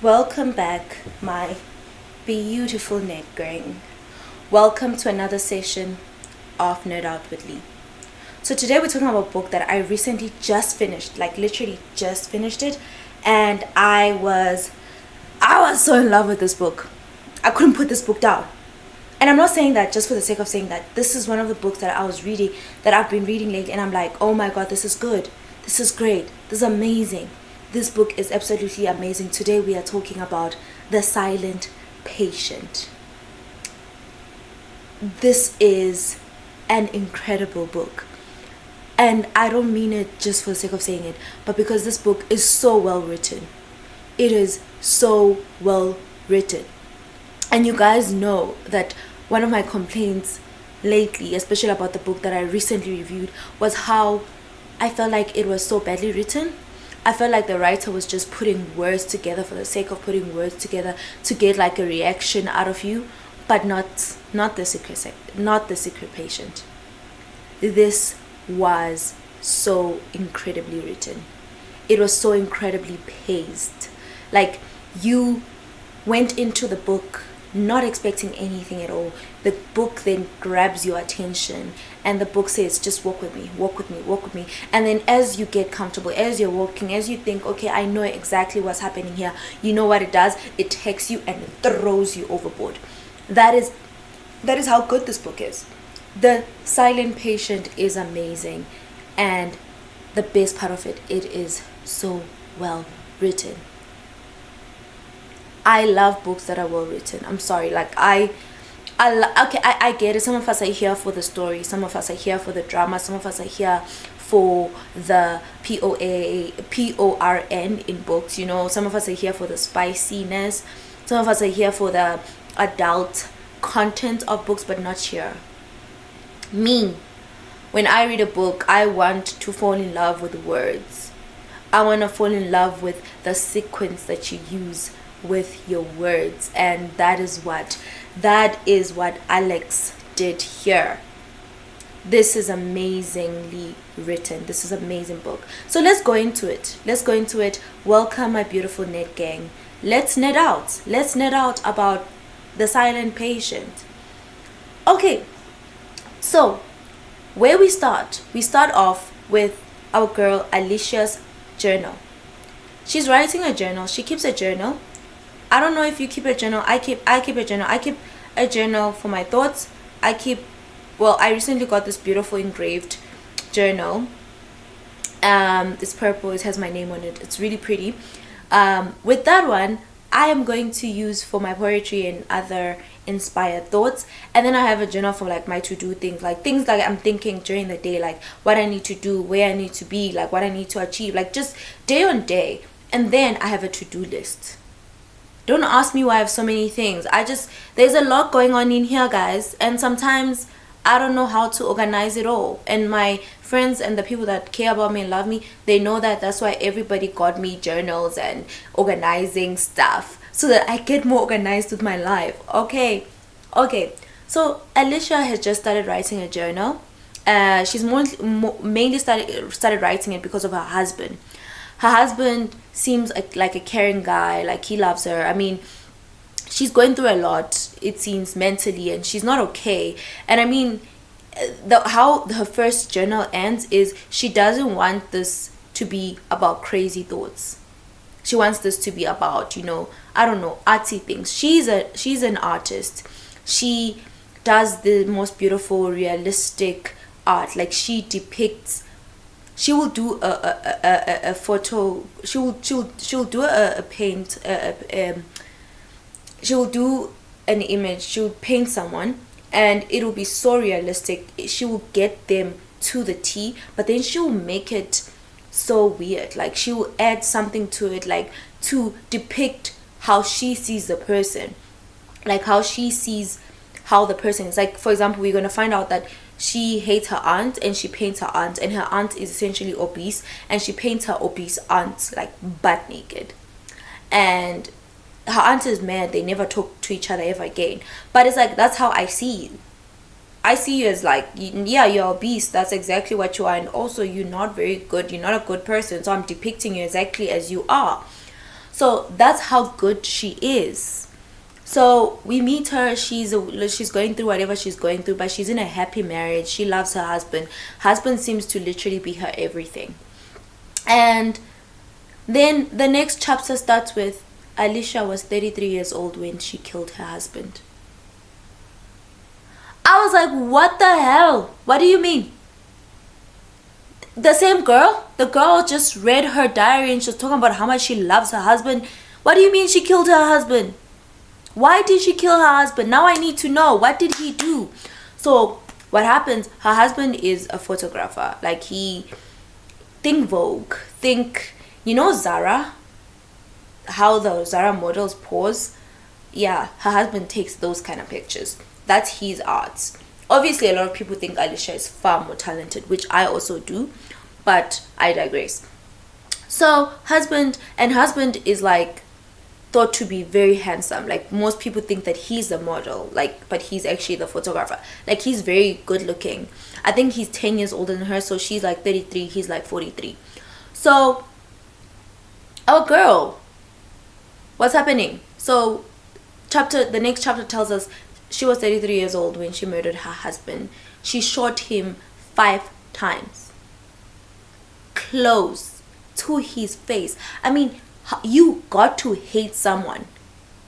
Welcome back, my beautiful net gang. Welcome to another session of Nerd Out with Lee. So today we're talking about a book that I recently just finished, like literally just finished it, and I was so in love with this book. I couldn't put this book down. And I'm not saying that just for the sake of saying that. This is one of the books that I was reading, that I've been reading lately, and I'm like, oh my god, this is good. This is great. This is amazing. This book is absolutely amazing. Today we are talking about The Silent Patient. This is an incredible book. And I don't mean it just for the sake of saying it, but because this book is so well written. It is so well written. And you guys know that one of my complaints lately, especially about the book that I recently reviewed, was how I felt like it was so badly written. I felt like the writer was just putting words together for the sake of putting words together to get like a reaction out of you, but not the secret patient. This was so incredibly written. It was so incredibly paced. Like, you went into the book not expecting anything at all. The book then grabs your attention, and the book says, just walk with me, walk with me, walk with me. And then as you get comfortable, as you're walking, as you think, okay, I know exactly what's happening here, you know what it does? It takes you and it throws you overboard. That is how good this book is. The Silent Patient is amazing, and the best part of it is so well written. I love books that are well written. I'm sorry, like I get it. Some of us are here for the story. Some of us are here for the drama. Some of us are here for the PORN in books. You know, some of us are here for the spiciness. Some of us are here for the adult content of books, but not here. Me, when I read a book, I want to fall in love with words. I want to fall in love with the sequence that you use with your words, and that is what Alex did here. This is amazingly written. This is an amazing book. So let's go into it. Welcome, my beautiful net gang. Let's net out about The Silent Patient. Okay, so where we start off with our girl Alicia's journal. She's writing a journal. She keeps a journal. I don't know if you keep a journal. I keep a journal. I keep a journal for my thoughts. I recently got this beautiful engraved journal. It's purple. It has my name on it. It's really pretty. With that one, I am going to use for my poetry and other inspired thoughts. And then I have a journal for like my to-do things, like things like I'm thinking during the day, like what I need to do, where I need to be, like what I need to achieve, like just day on day. And then I have a to-do list. Don't ask me why I have so many things. There's a lot going on in here, guys, and sometimes I don't know how to organize it all. And my friends and the people that care about me and love me, they know that. That's why everybody got me journals and organizing stuff, so that I get more organized with my life. Okay. So Alicia has just started writing a journal. She's mainly started writing it because of her husband. Her husband seems like a caring guy, like he loves her. I mean, she's going through a lot, it seems, mentally, and she's not okay. And I mean, how her first journal ends is she doesn't want this to be about crazy thoughts. She wants this to be about, I don't know, artsy things. She's an artist. She does the most beautiful, realistic art. Like, she will do a photo. She'll do a paint. She'll do an image. She'll paint someone, and it'll be so realistic. She will get them to the T, but then she'll make it so weird. Like, she will add something to it, like to depict how she sees the person, like how she sees how the person is. Like, for example, we're gonna find out that she hates her aunt, and she paints her aunt, and her aunt is essentially obese, and she paints her obese aunt like butt naked, and her aunt is mad. They never talk to each other ever again. But it's like, that's how I see you. I see you as like, yeah, you're obese. That's exactly what you are. And also, you're not very good. You're not a good person. So I'm depicting you exactly as you are. So that's how good she is. So we meet her. She's going through whatever she's going through, but she's in a happy marriage. She loves her husband. Husband seems to literally be her everything. And then the next chapter starts with Alicia was 33 years old when she killed her husband. I was like, what the hell? What do you mean? The same girl? The girl just read her diary and she was talking about how much she loves her husband. What do you mean she killed her husband? Why did she kill her husband? Now I need to know. What did he do? So what happens, her husband is a photographer. Like think Vogue. Think, Zara? How the Zara models pose? Yeah, her husband takes those kind of pictures. That's his art. Obviously, a lot of people think Alicia is far more talented, which I also do. But I digress. So husband is like thought to be very handsome. Like most people think that he's the model, but he's actually the photographer. Like he's very good looking. I think he's 10 years older than her, so she's like 33, he's like 43. So our girl, what's happening? So the next chapter tells us she was 33 years old when she murdered her husband. She shot him 5 times, close to his face. I mean, you got to hate someone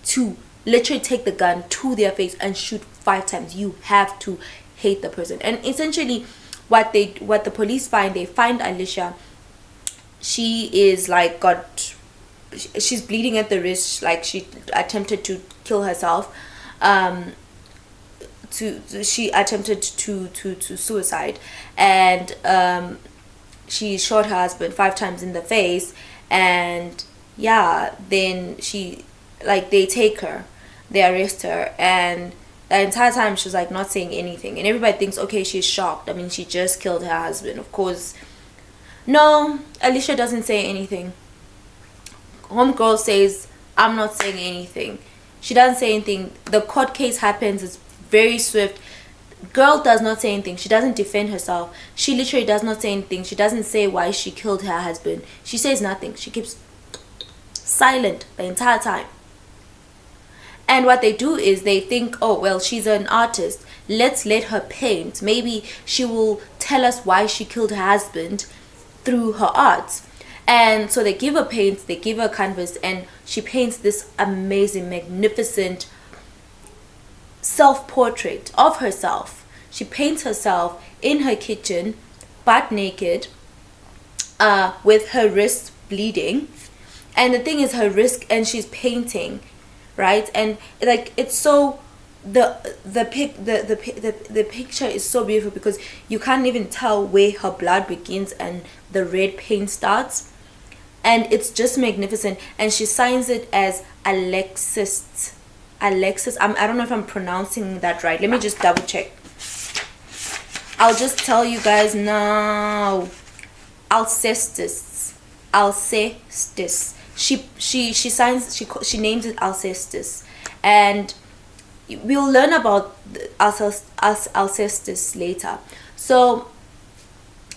to literally take the gun to their face and shoot 5 times. You have to hate the person. And essentially what the police find, they find Alicia. She is like she's bleeding at the wrist, like she attempted to kill herself. She attempted to suicide, and she shot her husband 5 times in the face. And yeah, then they take her, they arrest her, and the entire time she's like not saying anything, and everybody thinks, okay, she's shocked. I mean, she just killed her husband. Of course, no, Alicia doesn't say anything. Homegirl says, I'm not saying anything. She doesn't say anything. The court case happens. It's very swift. Girl does not say anything. She doesn't defend herself. She literally does not say anything. She doesn't say why she killed her husband. She says nothing. She keeps silent the entire time. And what they do is they think, oh, well, she's an artist. Let's let her paint. Maybe she will tell us why she killed her husband through her art. And so they give her paints, they give her canvas, and she paints this amazing, magnificent self-portrait of herself. She paints herself in her kitchen, butt naked, with her wrist bleeding. And the thing is, her wrist, and she's painting, right? And like, it's so the picture is so beautiful because you can't even tell where her blood begins and the red paint starts. And it's just magnificent. And she signs it as Alexis. I don't know if I'm pronouncing that right. Let me just double check. I'll just tell you guys now. Alcestis. She names it Alcestis. And we'll learn about Alcestis later. So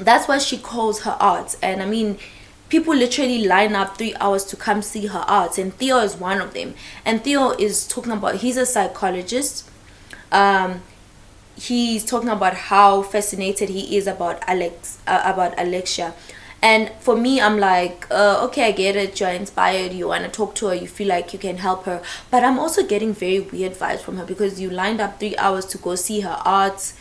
that's what she calls her art. And I mean, people literally line up 3 hours to come see her art, and Theo is one of them. And Theo is talking about, he's a psychologist. He's talking about how fascinated he is about Alexia. And for me, I'm like, okay, I get it. You're inspired. You want to talk to her. You feel like you can help her. But I'm also getting very weird vibes from her because you lined up 3 hours to go see her art.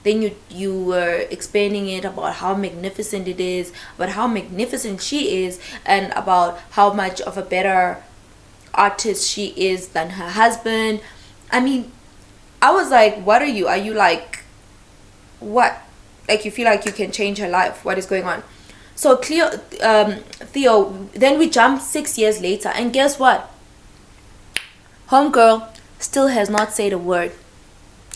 Then you were explaining it about how magnificent it is, about how magnificent she is, and about how much of a better artist she is than her husband. I mean, I was like, what are you? Are you like, what? Like, you feel like you can change her life? What is going on? So Theo, then we jump 6 years later, and guess what? Homegirl still has not said a word.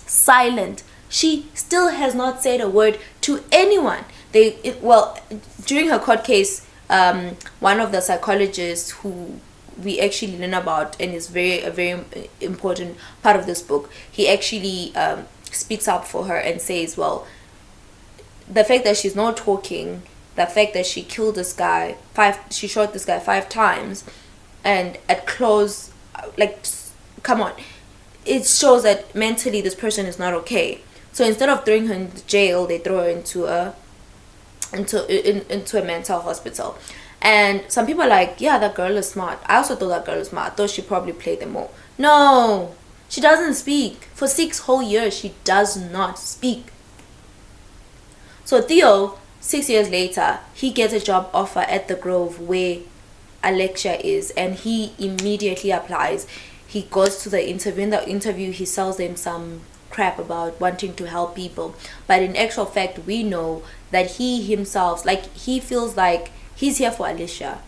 Silent. She still has not said a word to anyone. During her court case, one of the psychologists who we actually learn about and is a very important part of this book, he actually speaks up for her and says, well, the fact that she's not talking, the fact that she killed this guy she shot this guy 5 times, and at close, like, come on, it shows that mentally this person is not okay. So instead of throwing her into jail, they throw her into a mental hospital. And some people are like, yeah, that girl is smart. I also thought that girl is smart. I thought she probably played them all. No, she doesn't speak. For 6 whole years, she does not speak. So Theo, 6 years later, he gets a job offer at the Grove where Alexia is, and he immediately applies. He goes to the interview. In the interview, he sells them some crap about wanting to help people, but in actual fact, we know that he himself, like, he feels like he's here for Alicia.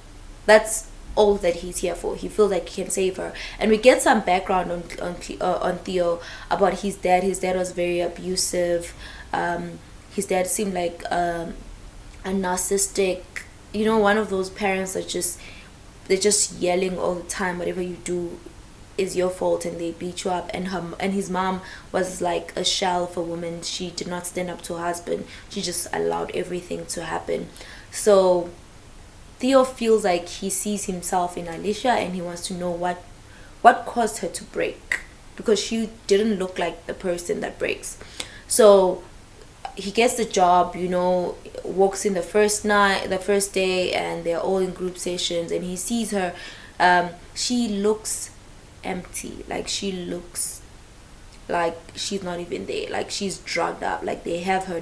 That's all that he's here for. He feels like he can save her. And we get some background on Theo about his dad. His dad was very abusive. His dad seemed like a narcissistic, one of those parents that they're just yelling all the time. Whatever you do is your fault, and they beat you up. And his mom was like a shell of a woman. She did not stand up to her husband. She just allowed everything to happen. So Theo feels like he sees himself in Alicia, and he wants to know what caused her to break, because she didn't look like the person that breaks. So he gets the job, walks in the first day, and they're all in group sessions, and he sees her. She looks empty. Like, she looks like she's not even there. Like, she's drugged up. Like, they have her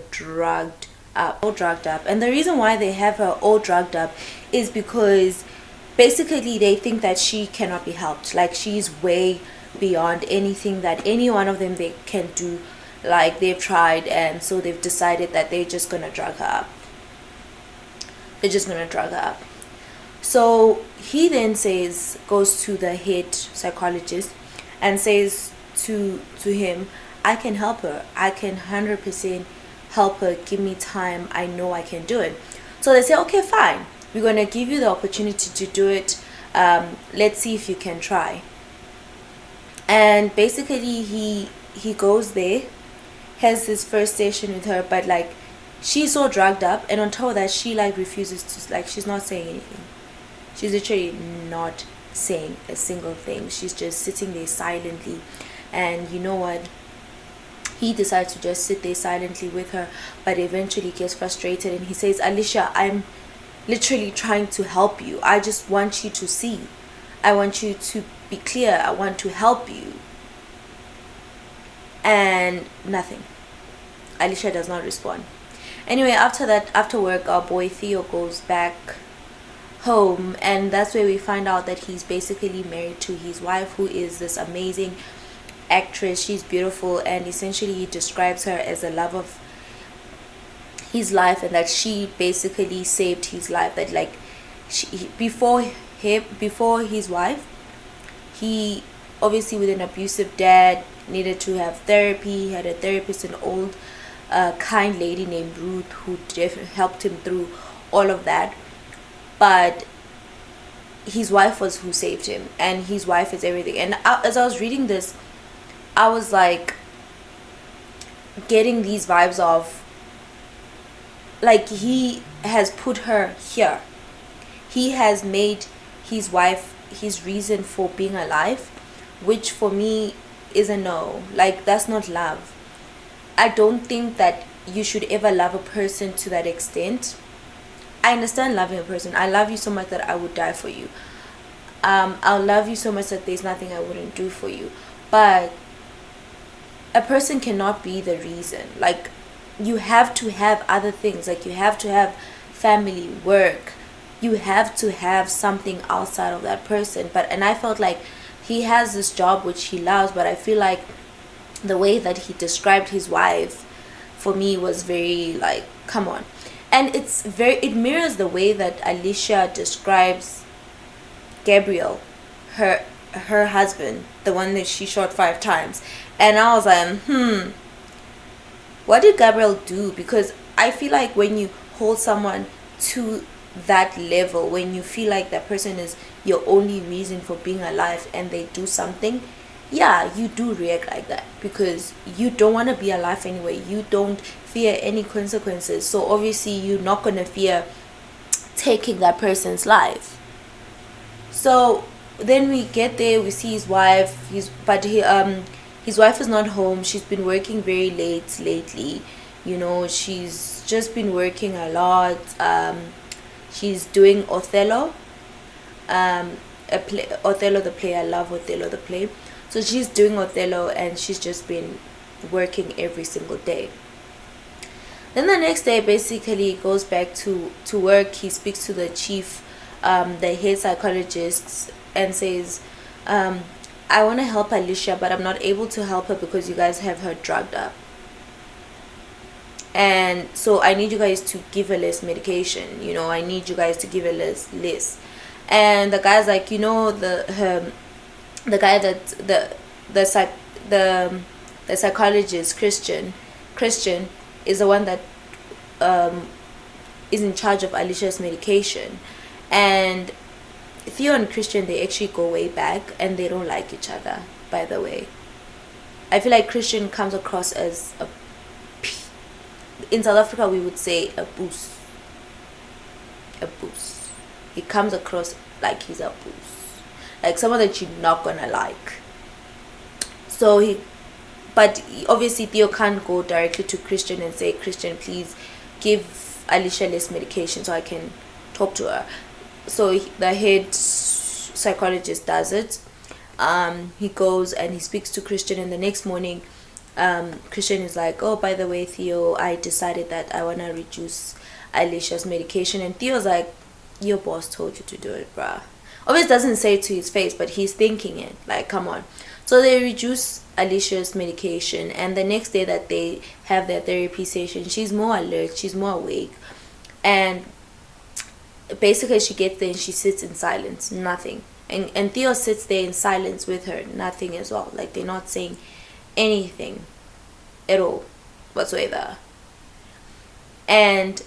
all drugged up. And the reason why they have her all drugged up is because basically they think that she cannot be helped. Like, she's way beyond anything that any one of them they can do. Like, they've tried, and so they've decided that they're just gonna drug her up. So he then goes to the head psychologist and says to him, I can help her. I can 100% help her. Give me time. I know I can do it. So they say, okay, fine. We're going to give you the opportunity to do it. Let's see if you can try. And basically he goes there, has his first session with her, but like, she's so drugged up, and on top of that, she like refuses to, like, she's not saying anything. She's literally not saying a single thing. She's just sitting there silently. And you know what? He decides to just sit there silently with her, but eventually gets frustrated, and he says, Alicia, I'm literally trying to help you. I just want you to see. I want you to be clear. I want to help you. And nothing. Alicia does not respond. Anyway, after work, our boy Theo goes back home, and that's where we find out that he's basically married to his wife, who is this amazing actress. She's beautiful, and essentially he describes her as the love of his life, and that she basically saved his life. That like, before his wife, he obviously, with an abusive dad, needed to have therapy. He had a therapist, an old kind lady named Ruth, who helped him through all of that. But his wife was who saved him, and his wife is everything. And as I was reading this, I was like getting these vibes of, like, he has put her here. He has made his wife his reason for being alive, which for me is a no. Like, that's not love. I don't think that you should ever love a person to that extent. I understand loving a person. I love you so much that I would die for you. I'll love you so much that there's nothing I wouldn't do for you. But a person cannot be the reason. Like, you have to have other things. Like, you have to have family, work. You have to have something outside of that person. And I felt like he has this job which he loves, but I feel like the way that he described his wife, for me, was very like, come on. And it mirrors the way that Alicia describes Gabriel, her husband, the one that she shot 5 times. And I was like, what did Gabriel do? Because I feel like when you hold someone to that level, when you feel like that person is your only reason for being alive, and they do something, yeah, you do react like that, because you don't want to be alive anyway. You don't fear any consequences, so obviously you're not going to fear taking that person's life. So then we get there, we see his wife. His wife is not home. She's been working very late lately. She's just been working a lot. She's doing Othello, Othello the play. I love Othello the play. So she's doing Othello, and she's just been working every single day. Then the next day, basically, he goes back to work. He speaks to the chief, the head psychologist, and says, I want to help Alicia, but I'm not able to help her because you guys have her drugged up. And so I need you guys to give her less medication. I need you guys to give her less. And the guy's like, the guy that the psychologist Christian is the one that is in charge of Alicia's medication. And Theo and Christian, they actually go way back, and they don't like each other, by the way. I feel like Christian comes across as in South Africa we would say a boost. He comes across like he's a boost, like someone that you're not gonna like. But obviously Theo can't go directly to Christian and say, Christian, please give Alicia less medication so I can talk to her. So the head psychologist does it. He goes and he speaks to Christian, and the next morning Christian is like, oh, by the way, Theo, I decided that I want to reduce Alicia's medication. And Theo's like, your boss told you to do it, bruh. Obviously doesn't say it to his face, but he's thinking it, like, come on. So they reduce Alicia's medication, and the next day that they have their therapy session, she's more alert, she's more awake, and basically she gets there and she sits in silence, nothing. And Theo sits there in silence with her, nothing as well. Like, they're not saying anything at all whatsoever. And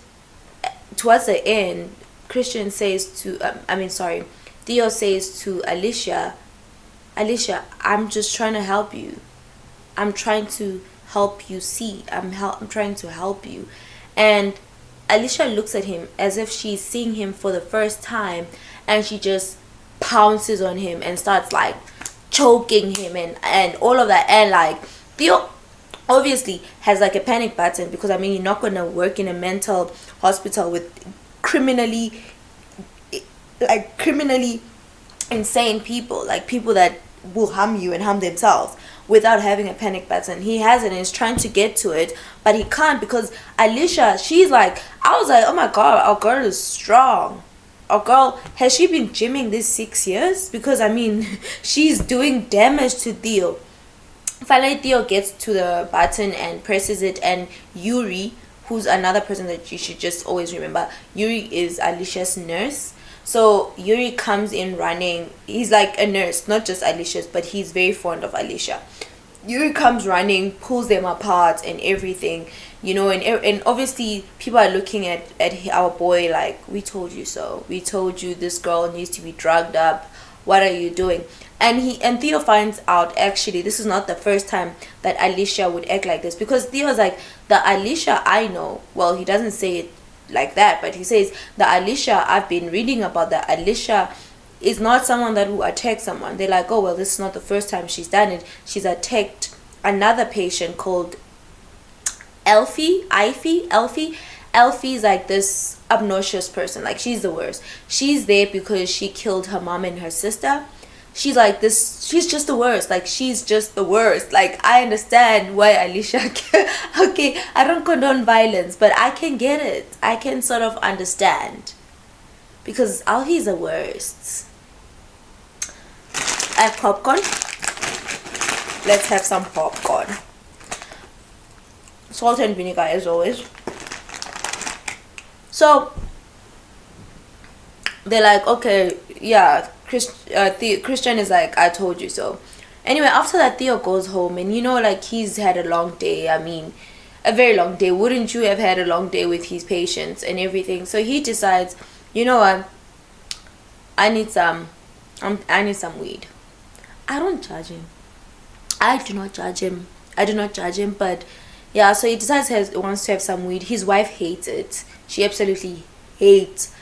towards the end, Theo says to Alicia, I'm just trying to help you. I'm trying to help you see. I'm trying to help you. And Alicia looks at him as if she's seeing him for the first time, and she just pounces on him and starts like choking him and all of that. And like, Theo obviously has like a panic button, because I mean, you're not gonna work in a mental hospital with criminally insane people, like people that will harm you and harm themselves, without having a panic button. He has it and he's trying to get to it, but he can't, because Alicia, she's like, I was like, oh my god, our girl is strong. Our girl, has she been gymming this 6 years? Because I mean, she's doing damage to Theo. Finally, Theo gets to the button and presses it, and Yuri, who's another person that you should just always remember, Yuri is Alicia's nurse. So Yuri comes in running. He's like a nurse, not just Alicia's, but he's very fond of Alicia. Yuri comes running, pulls them apart and everything, and obviously people are looking at our boy like, we told you so. We told you this girl needs to be drugged up. What are you doing? And Theo finds out, actually, this is not the first time that Alicia would act like this, because Theo's like, the Alicia I know, well, he doesn't say it like that, but he says, the Alicia I've been reading about, the Alicia is not someone that will attack someone. They're like, oh, well, this is not the first time she's done it. She's attacked another patient called Elfie. Elfie's like this obnoxious person. Like, she's the worst. She's there because she killed her mom and her sister. She's like this, she's just the worst. Like, she's just the worst. Like, I understand why Alicia okay, I don't condone violence, but I can get it. I can sort of understand, because Alfie's the worst. I have popcorn. Let's have some popcorn. Salt and vinegar as always. So they're like, okay, yeah, Christian is like, I told you so. Anyway, after that, Theo goes home, and like, he's had a long day. I mean, a very long day. Wouldn't you have had a long day with his patients and everything? So he decides, you know what, I need some weed. I don't judge him. I do not judge him. But yeah, so he decides he wants to have some weed. His wife hates it. She absolutely hates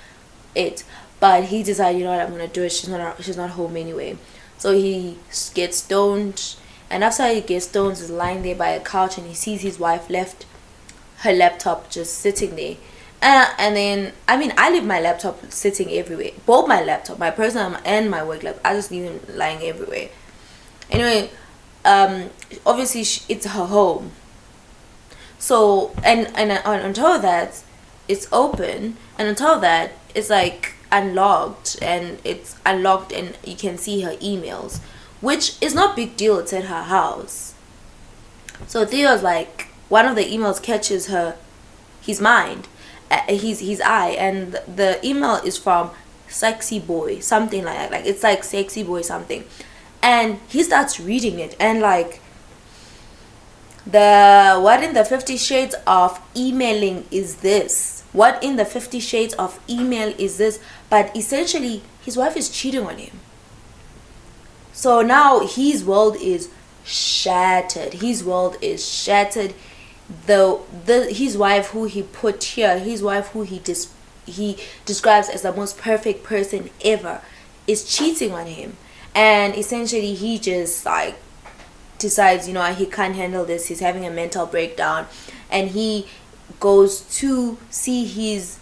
it. But he decided, you know what, I'm gonna do it. She's not home anyway. So he gets stoned, and after he gets stoned, he's lying there by a couch, and he sees his wife left her laptop just sitting there. And then, I mean, I leave my laptop sitting everywhere. Both my laptop, my personal and my work laptop, I just leave them lying everywhere. Anyway, obviously it's her home. So, and on top of that, it's open, and on top of that, it's like unlocked, and you can see her emails, which is not big deal. It's at her house. So Theo's like, one of the emails catches his mind, his eye, and the email is from sexy boy, something like that. Like, it's like sexy boy something, and he starts reading it, and like, what in the 50 shades of emailing is this? What in the 50 shades of email is this? But essentially, his wife is cheating on him. So now his world is shattered. His world is shattered. His wife, who he put here, his wife, who he describes as the most perfect person ever, is cheating on him. And essentially, he just like decides, you know, he can't handle this. He's having a mental breakdown, and he goes to see his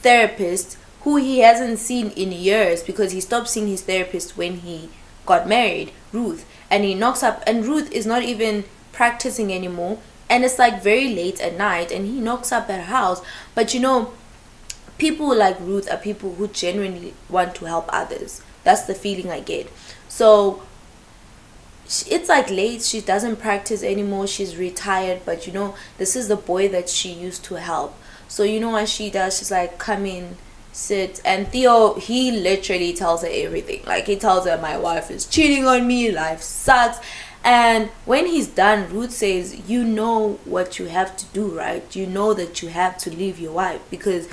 therapist, who he hasn't seen in years, because he stopped seeing his therapist when he got married, Ruth. And he knocks up, and Ruth is not even practicing anymore, and it's like very late at night, and he knocks up at her house. But you know, people like Ruth are people who genuinely want to help others. That's the feeling I get. So it's like late, she doesn't practice anymore, she's retired, but you know, this is the boy that she used to help. So you know what she does? She's like, come in, sit. And Theo, he literally tells her everything. Like, he tells her, my wife is cheating on me, life sucks. And when he's done, Ruth says, you know what you have to do, right? You know that you have to leave your wife, because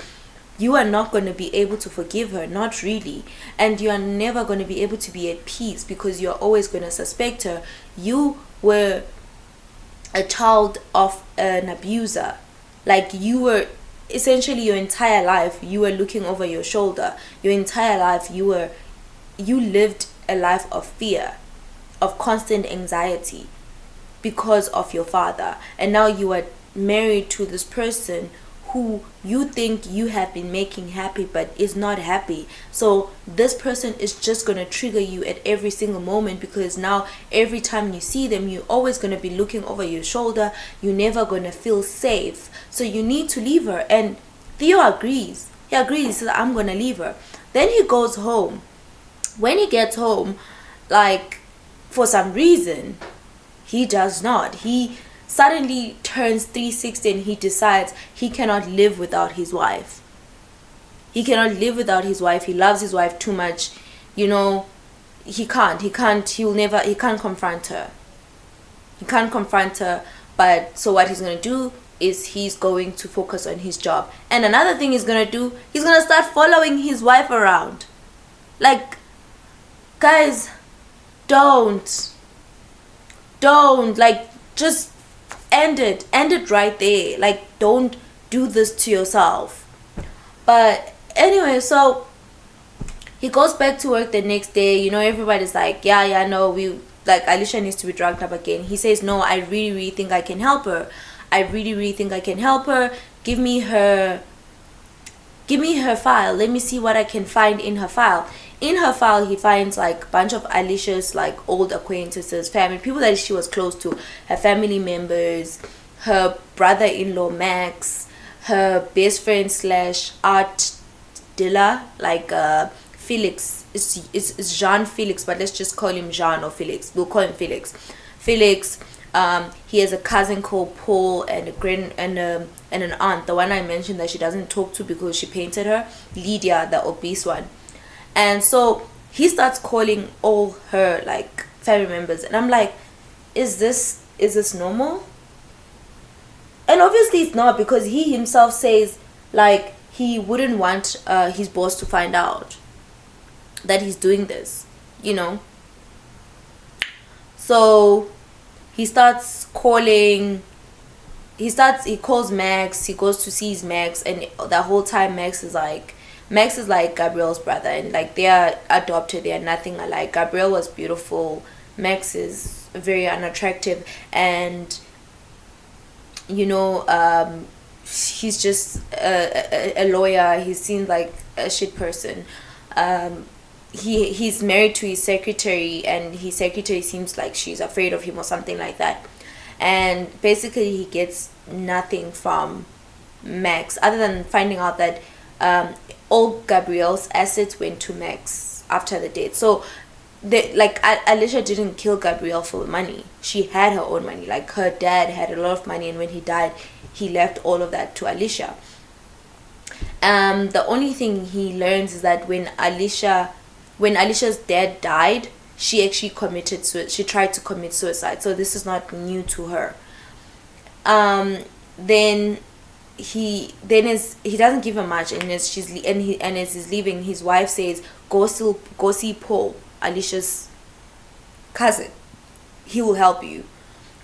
you are not going to be able to forgive her, not really. And you are never going to be able to be at peace, because you're always going to suspect her. You were a child of an abuser. Like, you were essentially, your entire life, you were looking over your shoulder. Your entire life, you lived a life of fear, of constant anxiety, because of your father. And now you are married to this person who you think you have been making happy, but is not happy. So this person is just going to trigger you at every single moment, because now every time you see them, you're always going to be looking over your shoulder. You're never going to feel safe. So you need to leave her. And Theo agrees. He agrees. He says, I'm going to leave her. Then he goes home. When he gets home, like, for some reason, he does not. He suddenly turns 360, and he decides he cannot live without his wife. He cannot live without his wife. He loves his wife too much. You know, he can't confront her. He can't confront her. But so what he's going to do is he's going to focus on his job. And another thing he's going to do, he's going to start following his wife around. Like, guys, don't, like, just end it right there. Like, don't do this to yourself. But anyway, so he goes back to work the next day. You know, everybody's like, yeah, no, Alicia needs to be drugged up again. He says, no, I really think I can help her. I really think I can help her. Give me her file. Let me see what I can find in her file. In her file, he finds like a bunch of Alicia's like old acquaintances, family, people that she was close to, her family members, her brother-in-law Max, her best friend / art dealer, like Felix. It's Jean Felix, but let's just call him Jean or Felix. We'll call him Felix. Felix. He has a cousin called Paul, and an aunt, the one I mentioned that she doesn't talk to because she painted her, Lydia, the obese one. And so he starts calling all her like family members, and I'm like, is this normal? And obviously it's not, because he himself says like he wouldn't want his boss to find out that he's doing this, you know. So he starts calling. He calls Max. He goes to see Max, and the whole time Max is like, Max is like Gabriel's brother, and like they are adopted. They are nothing alike. Gabriel was beautiful. Max is very unattractive, and he's just a lawyer. He seems like a shit person. He's married to his secretary, and his secretary seems like she's afraid of him or something like that. And basically, he gets nothing from Max other than finding out that all Gabriel's assets went to Max after the death. So Alicia didn't kill Gabrielle for money. She had her own money. Like, her dad had a lot of money, and when he died, he left all of that to Alicia. The only thing he learns is that when Alicia's dad died, she actually she tried to commit suicide. So this is not new to her. Then he doesn't give her much, and as he's leaving, his wife says, go see Paul, Alicia's cousin. He will help you,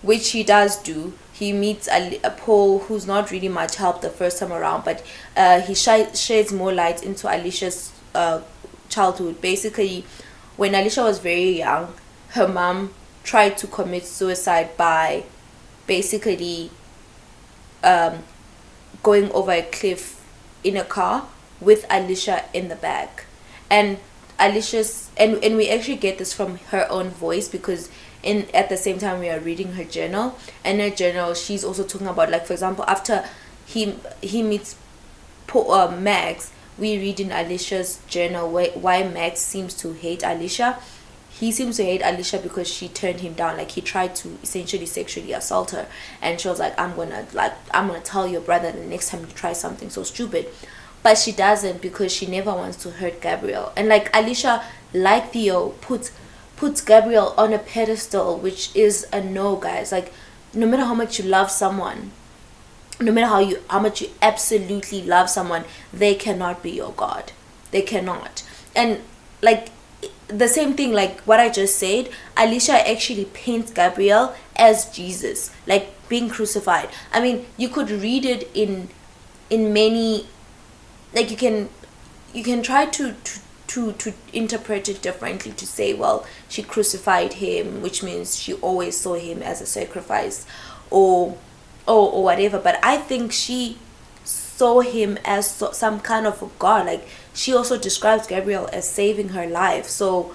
which he does do. He meets a Paul, who's not really much help the first time around, but he sheds more light into Alicia's childhood. Basically, when Alicia was very young, her mom tried to commit suicide by basically going over a cliff in a car with Alicia in the back. And Alicia's and we actually get this from her own voice, because at the same time we are reading her journal. And her journal, she's also talking about, like, for example, after he meets Max, we read in Alicia's journal why Max seems to hate Alicia. He seems to hate Alicia because she turned him down. Like, he tried to essentially sexually assault her, and she was like, I'm gonna tell your brother the next time you try something so stupid. But she doesn't, because she never wants to hurt Gabriel. And like, Alicia, like Theo, puts Gabriel on a pedestal, which is a no, guys. Like, no matter how much you love someone, no matter how much you absolutely love someone, they cannot be your God. They cannot. And like, the same thing, like what I just said, Alicia actually paints Gabriel as Jesus, like being crucified. I mean, you could read it in many, like, you can try to interpret it differently, to say, well, she crucified him, which means she always saw him as a sacrifice, or whatever. But I think she saw him as some kind of a god. Like, she also describes Gabriel as saving her life. So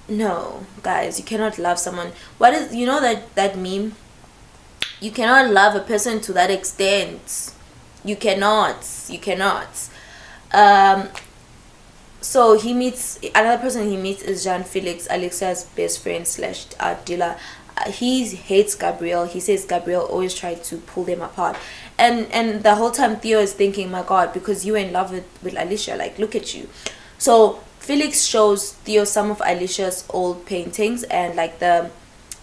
no, guys, you cannot love someone. What is, that meme, you cannot love a person to that extent. You cannot. So he meets another person. He meets is Jean Felix, Alexia's best friend / dealer. He hates Gabriel. He says Gabriel always tried to pull them apart, and the whole time Theo is thinking, my God, because you're in love with Alicia, like, look at you. So Felix shows Theo some of Alicia's old paintings, and like the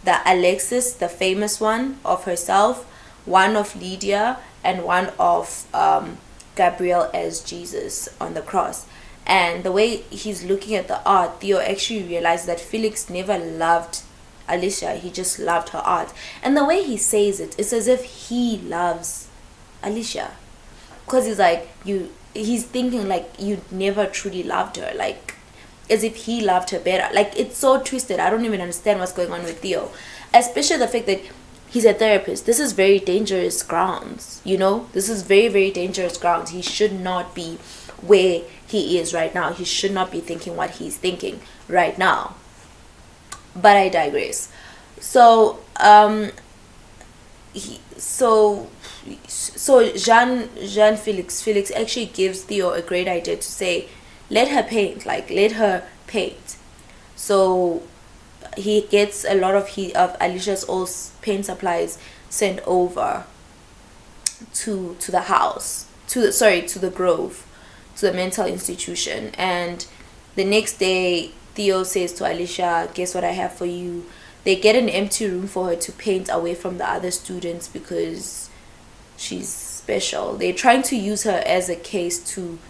Alexis, the famous one of herself, one of Lydia, and one of Gabriel as Jesus on the cross. And the way he's looking at the art, Theo actually realized that Felix never loved Alicia, he just loved her art. And the way he says it's as if he loves Alicia, because he's like, he's thinking like you never truly loved her, like as if he loved her better. Like, it's so twisted. I don't even understand what's going on with Theo, especially the fact that he's a therapist. This is very dangerous grounds, this is very, very dangerous grounds. He should not be where he is right now. He should not be thinking what he's thinking right now. But I digress. So Jean Felix actually gives Theo a great idea to say, let her paint. So he gets a lot of Alicia's old paint supplies sent over to the house, to the Grove, to the mental institution. And the next day, Theo says to Alicia, guess what I have for you? They get an empty room for her to paint away from the other students because she's special. They're trying to use her as a case to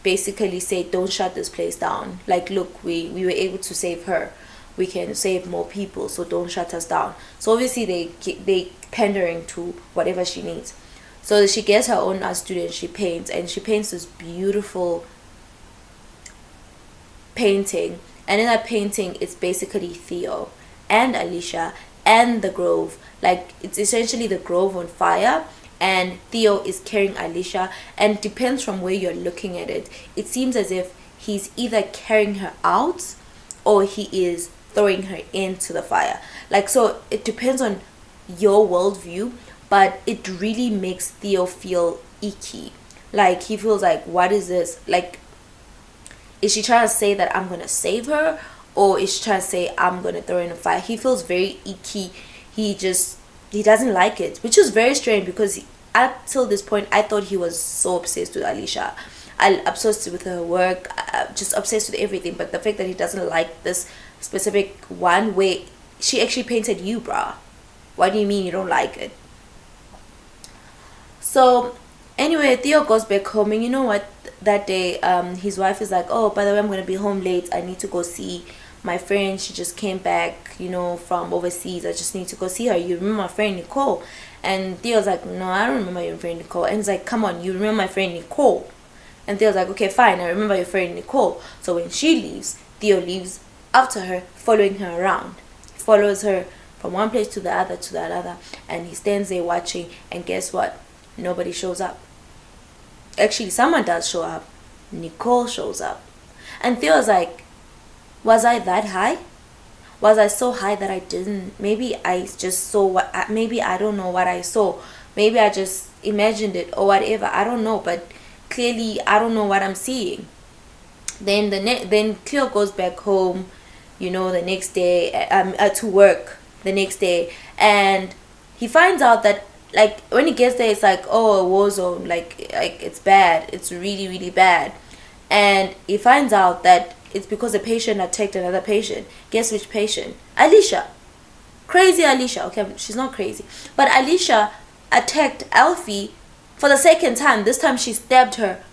basically say, don't shut this place down. Like, look, we were able to save her. We can save more people, so don't shut us down. So obviously they pandering to whatever she needs. So she gets her own art studio and she paints, and she paints this beautiful painting. And in that painting, it's basically Theo and Alicia and the grove. Like, it's essentially the grove on fire, and Theo is carrying Alicia, and it depends from where you're looking at it. It seems as if he's either carrying her out or he is throwing her into the fire. Like, so it depends on your worldview, but it really makes Theo feel icky. Like, he feels like, what is this? Like, is she trying to say that I'm gonna save her, or is she trying to say I'm gonna throw her in the fire? He feels very icky. He doesn't like it, which is very strange, because up till this point I thought he was so obsessed with Alicia. Obsessed with her work, just obsessed with everything. But the fact that he doesn't like this specific one, where she actually painted you, bruh. What do you mean you don't like it? So anyway, Theo goes back home, and you know what? That day, his wife is like, oh, by the way, I'm gonna be home late. I need to go see my friend. She just came back, from overseas. I just need to go see her. You remember my friend Nicole? And Theo's like, no, I don't remember your friend Nicole. And he's like, come on, you remember my friend Nicole? And Theo's like, okay, fine, I remember your friend Nicole. So when she leaves, Theo leaves after her, following her around. He follows her from one place to the other, and he stands there watching. And guess what? Nobody shows up. Actually, someone does show up. Nicole shows up. And Theo's like, was I that high? Was I so high that I didn't? Maybe I just saw what, maybe I don't know what I saw. Maybe I just imagined it or whatever. I don't know, but clearly I don't know what I'm seeing. Then then Cleo goes back home, the next day, to work the next day, and he finds out that, like, when he gets there, it's like, oh, a war zone, like it's bad, it's really, really bad. And he finds out that it's because a patient attacked another patient. Guess which patient? Alicia. Crazy Alicia. Okay, she's not crazy, but Alicia attacked Alfie for the second time. This time she stabbed her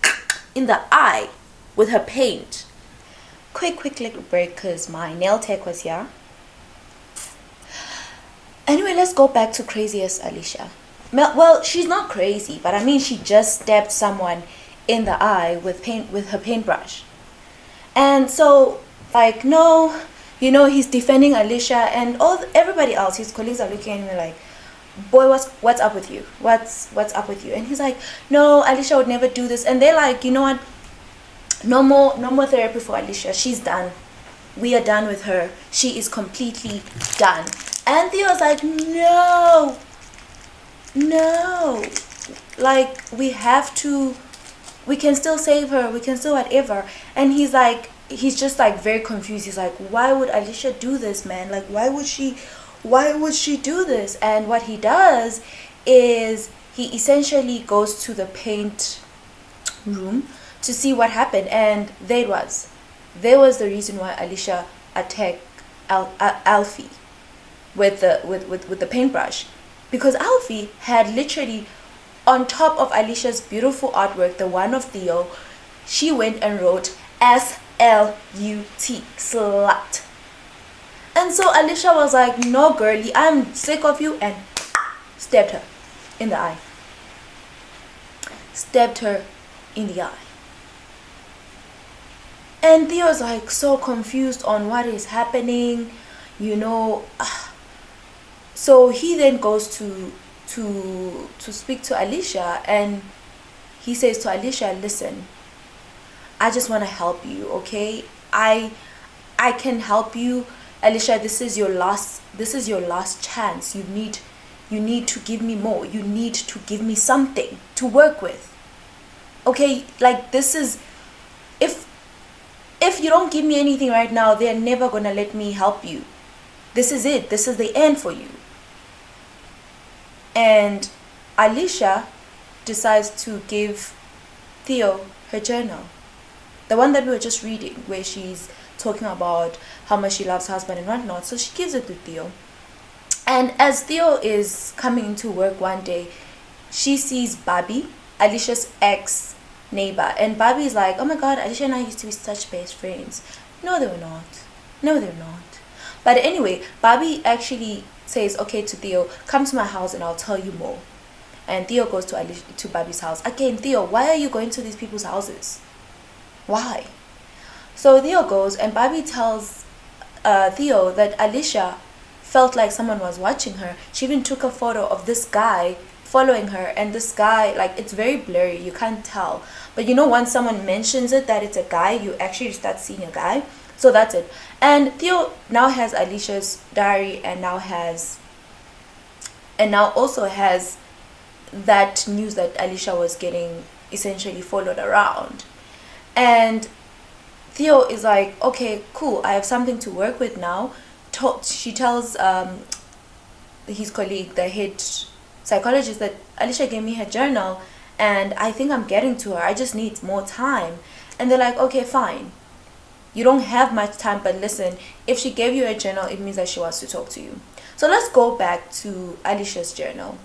in the eye with her paint. Quick little break, because my nail tech was here. Anyway, let's go back to craziest Alicia. Well, she's not crazy, but I mean, she just stabbed someone in the eye with her paintbrush. And so, like, no, he's defending Alicia, and everybody else, his colleagues, are looking at him like, boy, what's up with you? What's up with you? And he's like, no, Alicia would never do this. And they're like, you know what? No more therapy for Alicia. She's done. We are done with her. She is completely done. And Theo's like, no, like, we can still save her, we can still whatever. And he's just like very confused. He's like, why would Alicia do this, man? Like, why would she do this? And what he does is he essentially goes to the paint room to see what happened. And there was the reason why Alicia attacked Alfie with the paintbrush, because Alfie had literally, on top of Alicia's beautiful artwork, the one of Theo, she went and wrote SLUT, slut. And so Alicia was like, no, girlie, I'm sick of you, and stabbed her in the eye. Stabbed her in the eye. And Theo's like so confused on what is happening, So he then goes to speak to Alicia, and he says to Alicia, listen, I just want to help you, okay? I can help you, Alicia. This is your last chance. You need to give me more. You need to give me something to work with, okay? Like, this is, if you don't give me anything right now, they're never gonna let me help you. This is it. This is the end for you. And Alicia decides to give Theo her journal, the one that we were just reading, where she's talking about how much she loves her husband and whatnot. So she gives it to Theo. And as Theo is coming into work one day, she sees Bobby, Alicia's ex-neighbor. And Bobby's like, oh my God, Alicia and I used to be such best friends. No, they were not. But anyway, Bobby actually says, okay, to Theo, come to my house and I'll tell you more. And Theo goes to Bobby's house. Again, Theo, why are you going to these people's houses? Why? So Theo goes, and Bobby tells Theo that Alicia felt like someone was watching her. She even took a photo of this guy following her, and this guy, like, it's very blurry, you can't tell, but you know, once someone mentions it that it's a guy, you actually start seeing a guy. So that's it. And Theo now has Alicia's diary, and now also has that news that Alicia was getting essentially followed around. And Theo is like, okay, cool, I have something to work with now. She tells his colleague, the head psychologist, that Alicia gave me her journal and I think I'm getting to her. I just need more time. And they're like, okay, fine. You don't have much time, but listen, if she gave you a journal, it means that she wants to talk to you. So let's go back to Alicia's journal.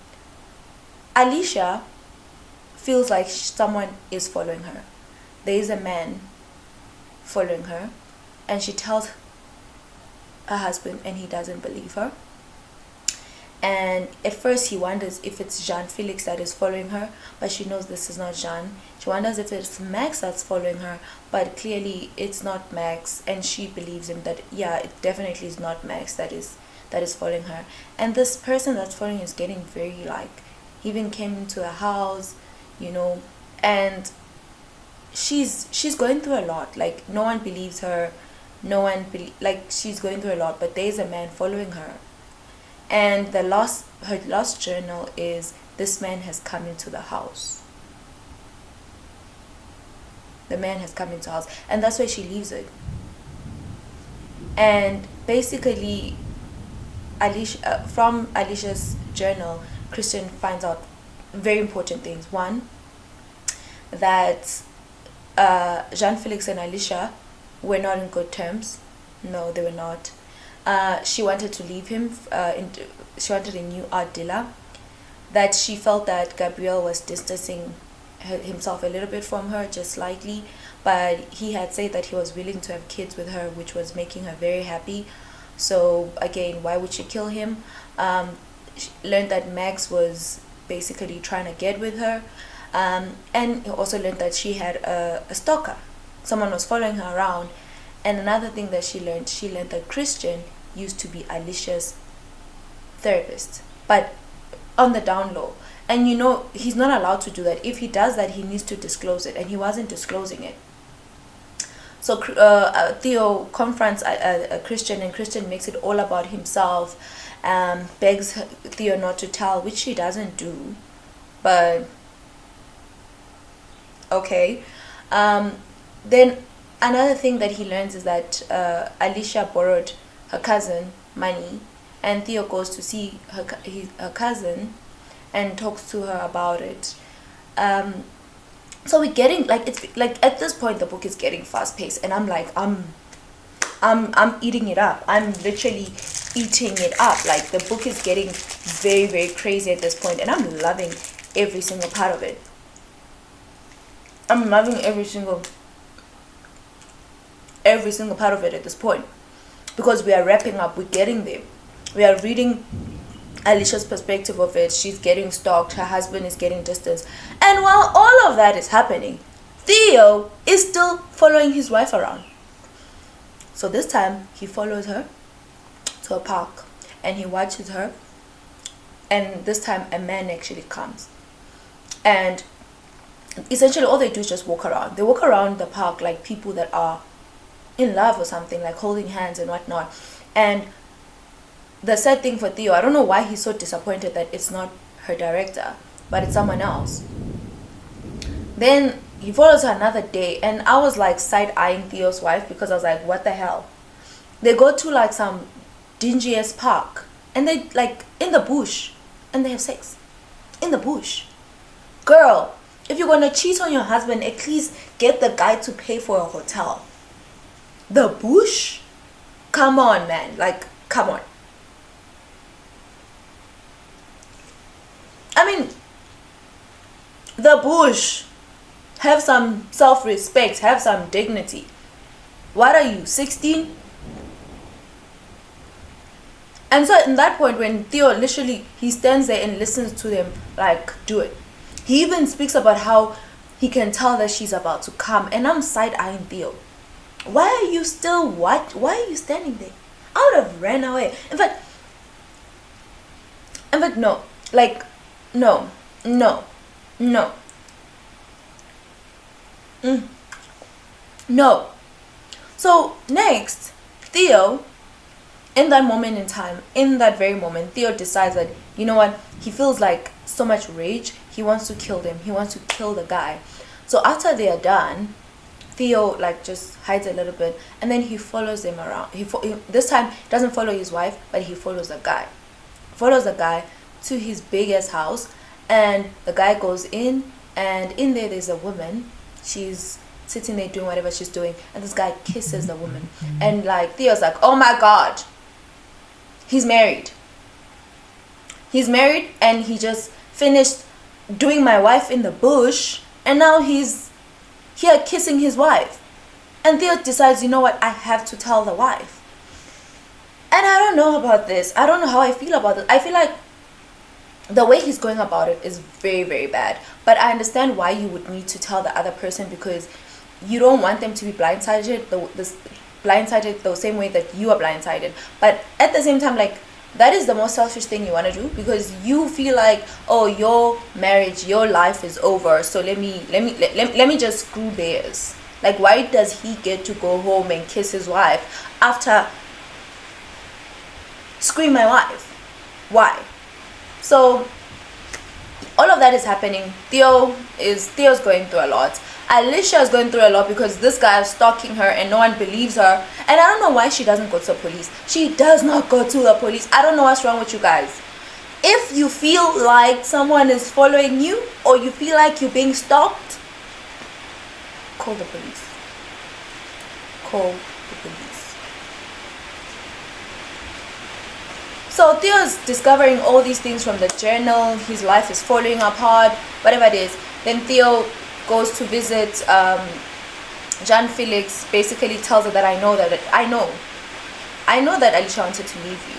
Alicia feels like someone is following her. There is a man following her, and she tells her husband, and he doesn't believe her. And at first he wonders if it's Jean-Felix that is following her, but she knows this is not Jean. She wonders if it's Max that's following her, but clearly it's not Max, and she believes him that, yeah, it definitely is not Max that is following her. And this person that's following is getting very, like, he even came into her house, you know, and she's going through a lot. Like, no one believes her, like, she's going through a lot, but there's a man following her. And her last journal is, this man has come into the house. The man has come into the house, and that's where she leaves it. And basically, from Alicia's journal, Christian finds out very important things. One, that Jean-Felix and Alicia were not in good terms. No, they were not. She wanted to leave him. She wanted a new art dealer. That she felt that Gabriel was distancing himself a little bit from her, just slightly. But he had said that he was willing to have kids with her, which was making her very happy. So again, why would she kill him? She learned that Max was basically trying to get with her. And also learned that she had a stalker. Someone was following her around. And another thing that she learned that Christian used to be Alicia's therapist, but on the down low. And you know, he's not allowed to do that. If he does that, he needs to disclose it, and he wasn't disclosing it. So Theo confronts Christian, and Christian makes it all about himself, begs Theo not to tell, which she doesn't do, but okay. Then another thing that he learns is that Alicia borrowed her cousin money, and Theo goes to see her cousin and talks to her about it. So we're getting, like, it's like at this point the book is getting fast paced, and I'm like, I'm eating it up. I'm literally eating it up. Like, the book is getting very, very crazy at this point, and I'm loving every single part of it. I'm loving every single part of it at this point, because we are wrapping up. We're getting there. We are reading Alicia's perspective of it. She's getting stalked. Her husband is getting distanced. And while all of that is happening, Theo is still following his wife around. So this time he follows her to a park, and he watches her, and this time a man actually comes, and essentially all they do is just walk around. They walk around the park like people that are in love or something, like holding hands and whatnot. And the sad thing for Theo, I don't know why he's so disappointed that it's not her director, but it's someone else. Then he follows her another day, and I was like side-eyeing Theo's wife, because I was like, what the hell? They go to like some dingy-ass park, and they, like, in the bush, and they have sex in the bush. Girl, if you're gonna cheat on your husband, at least get the guy to pay for a hotel. The bush? Come on, man. Like, come on. I mean, the bush. Have some self-respect. Have some dignity. What are you, 16? And so in that point, when Theo literally, he stands there and listens to them like, do it. He even speaks about how he can tell that she's about to come. And I'm side-eyeing Theo. Why are you still, what? Why are you standing there? I would have ran away. In fact, no. Like, no. No. No. No. So next, Theo, in that moment in time, in that very moment, Theo decides that, you know what, he feels like so much rage, he wants to kill them, he wants to kill the guy. So after they are done, Theo like just hides a little bit, and then he follows them around. He this time doesn't follow his wife, but he follows the guy. Follows the guy to his biggest house, and the guy goes in, and in there's a woman. She's sitting there doing whatever she's doing, and this guy kisses the woman, and like Theo's like, oh my god, he's married, and he just finished doing my wife in the bush, and now he's here kissing his wife. And Theo decides, you know what, I have to tell the wife. And I don't know about this, I don't know how I feel about it. I feel like the way he's going about it is very, very bad, but I understand why you would need to tell the other person, because you don't want them to be blindsided the same way that you are blindsided. But at the same time, like, that is the most selfish thing you want to do, because you feel like, oh, your marriage, your life is over, so let me just screw theirs. Like, why does he get to go home and kiss his wife after scream my wife? Why? So all of that is happening. Theo's going through a lot. Alicia is going through a lot because this guy is stalking her and no one believes her. And I don't know why she doesn't go to the police. She does not go to the police. I don't know what's wrong with you guys. If you feel like someone is following you, or you feel like you're being stalked, call the police. Call the police. So Theo's discovering all these things from the journal. His life is falling apart, whatever it is. Then Theo goes to visit John Felix. Basically tells her that I know that Alicia wanted to leave you.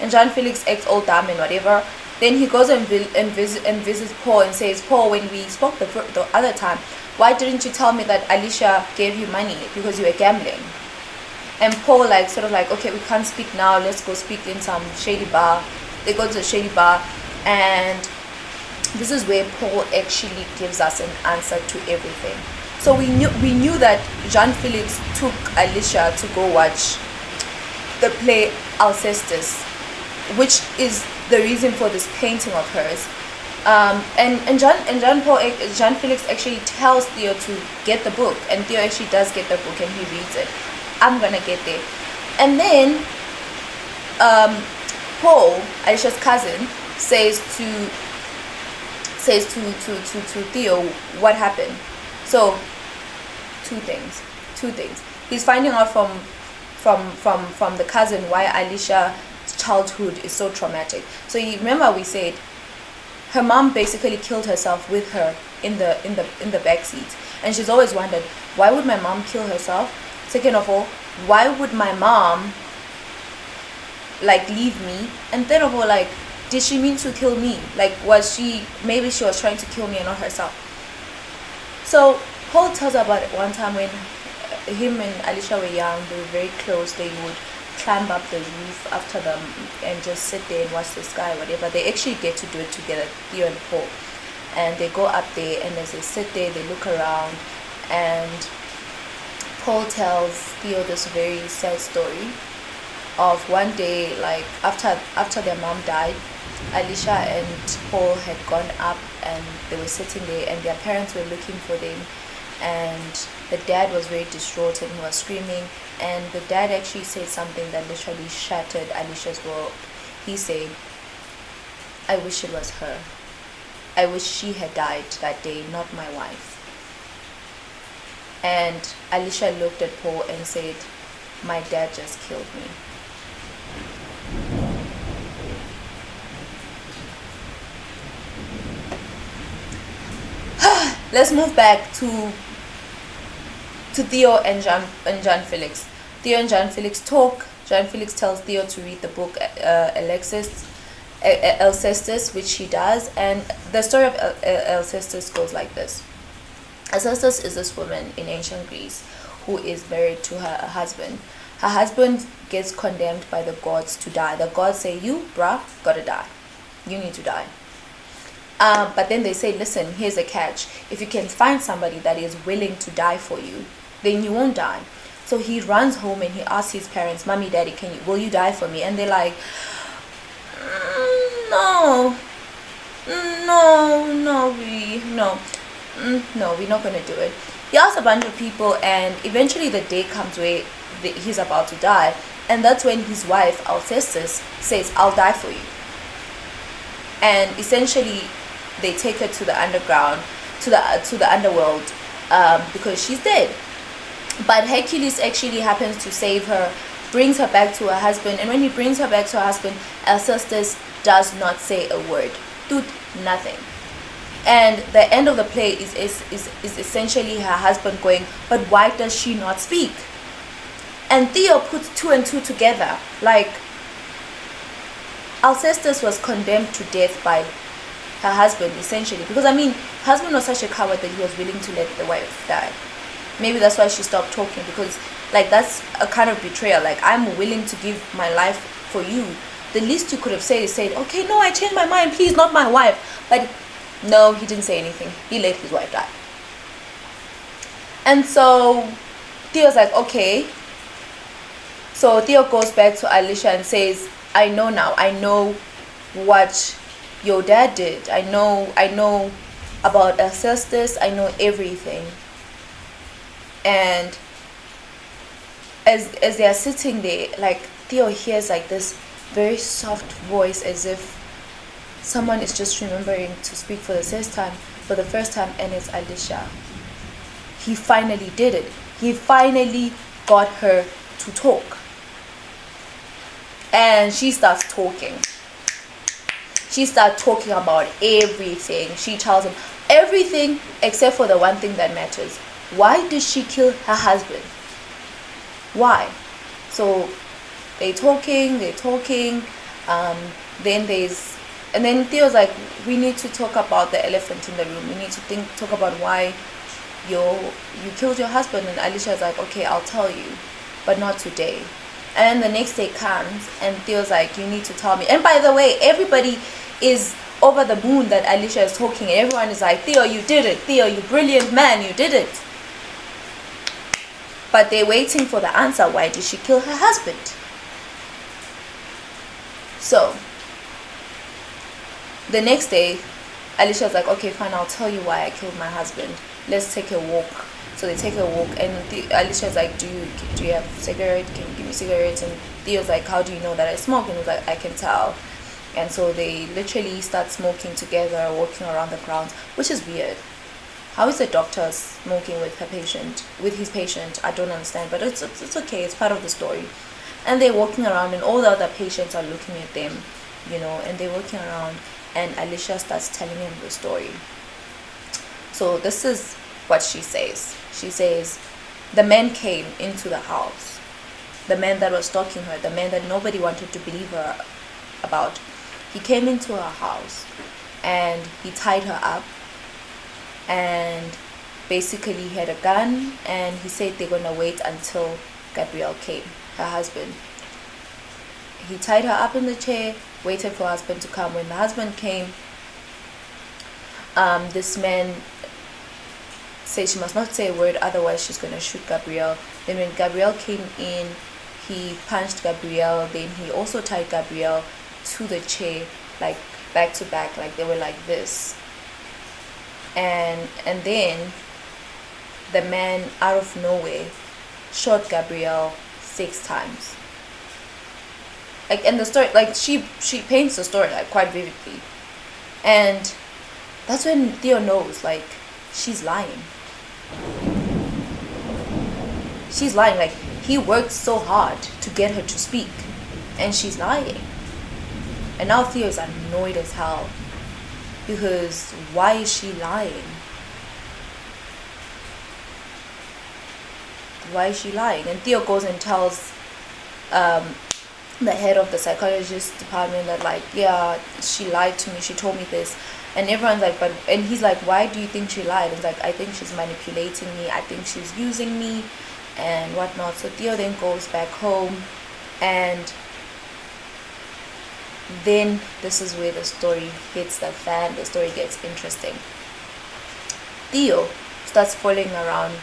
And John Felix acts all dumb and whatever. Then he goes and visits Paul and says, Paul, when we spoke the other time, why didn't you tell me that Alicia gave you money because you were gambling? And Paul like sort of like, okay, we can't speak now, let's go speak in some shady bar. They go to a shady bar, and this is where Paul actually gives us an answer to everything. So we knew that Jean Felix took Alicia to go watch the play Alcestis, which is the reason for this painting of hers. And Jean Felix actually tells Theo to get the book, and Theo actually does get the book and he reads it. I'm gonna get there. And then Paul, Alicia's cousin, says to Theo what happened. So two things. He's finding out from the cousin why Alicia's childhood is so traumatic. So you remember we said her mom basically killed herself with her in the back seat, and she's always wondered, why would my mom kill herself? Second of all, why would my mom like leave me? And third of all, like, did she mean to kill me? Like, maybe she was trying to kill me and not herself. So Paul tells her about it one time when him and Alicia were young. They were very close. They would climb up the roof after them and just sit there and watch the sky, whatever. They actually get to do it together, Theo and Paul. And they go up there, and as they sit there, they look around, and Paul tells Theo this very sad story of one day, like after their mom died, Alicia and Paul had gone up and they were sitting there, and their parents were looking for them, and the dad was very distraught and he was screaming, and the dad actually said something that literally shattered Alicia's world. He said, I wish it was her. I wish she had died that day, not my wife. And Alicia looked at Paul and said, my dad just killed me. Let's move back to Theo and John Felix. Theo and John Felix talk. Jean Felix tells Theo to read the book Alcestis, which he does. And the story of Alcestis goes like this. Alcestis is this woman in ancient Greece who is married to her husband. Her husband gets condemned by the gods to die. The gods say, you, bruh, gotta die. You need to die. But then they say, listen, here's a catch. If you can find somebody that is willing to die for you, then you won't die. So he runs home and he asks his parents, Mommy, Daddy, will you die for me? And they're like, no, we're not going to do it. He asks a bunch of people, and eventually the day comes where he's about to die. And that's when his wife, Alcestis, says, I'll die for you. And essentially, they take her to the underground, to the underworld, because she's dead. But Hercules actually happens to save her, brings her back to her husband, and when he brings her back to her husband, Alcestis does not say a word. Dude, nothing. And the end of the play is essentially her husband going, but why does she not speak? And Theo puts two and two together. Like, Alcestis was condemned to death by her husband, essentially. Because, I mean, her husband was such a coward that he was willing to let the wife die. Maybe that's why she stopped talking, because, like, that's a kind of betrayal. Like, I'm willing to give my life for you. The least you could have said is okay, no, I changed my mind, please, not my wife. But no, he didn't say anything. He let his wife die. And so Theo's like, okay. So Theo goes back to Alicia and says, I know now. I know what your dad did. I know about Alcestis. I know everything. And as they are sitting there, like, Theo hears like this very soft voice, as if someone is just remembering to speak for the first time, and it's Alicia. He finally did it. He finally got her to talk. And she starts talking. She starts talking about everything. She tells him everything except for the one thing that matters. Why did she kill her husband? Why? So they're talking. Then Theo's like, we need to talk about the elephant in the room. We need to talk about why you killed your husband. And Alicia's like, okay, I'll tell you, but not today. And the next day comes, and Theo's like, you need to tell me. And by the way, everybody is over the moon that Alicia is talking, and everyone is like, Theo, you did it. Theo, you brilliant man, you did it. But they're waiting for the answer. Why did she kill her husband? So the next day, Alicia's like, okay, fine, I'll tell you why I killed my husband. Let's take a walk. So they take a walk, and Alicia's like, do you have a cigarette? Can you give me cigarettes? And Theo's like, how do you know that I smoke? And he's like, I can tell. And so they literally start smoking together, walking around the grounds, which is weird. How is a doctor smoking with his patient? I don't understand, but it's okay. It's part of the story. And they're walking around, and all the other patients are looking at them, and they're walking around, and Alicia starts telling him the story. So this is what she says. She says, the man came into the house. The man that was stalking her, the man that nobody wanted to believe her about. He came into her house, and he tied her up, and basically he had a gun, and he said they're going to wait until Gabriel came, her husband. He tied her up in the chair, waited for her husband to come. When the husband came, this man said she must not say a word, otherwise she's going to shoot Gabriel. Then when Gabriel came in, he punched Gabriel. Then he also tied Gabriel to the chair, like back to back, like they were like this. And then the man out of nowhere shot Gabriel 6 times. Like, and the story, like she paints the story like quite vividly. And that's when Theo knows, like, she's lying. She's lying. Like, he worked so hard to get her to speak, and she's lying. And now Theo is annoyed as hell, because why is she lying? Why is she lying? And Theo goes and tells the head of the psychologist department, that like, yeah, she lied to me, she told me this. And everyone's like, but, and he's like, why do you think she lied? And it's like, I think she's manipulating me, I think she's using me and whatnot. So Theo then goes back home, and then this is where the story hits the fan, the story gets interesting. Theo starts following around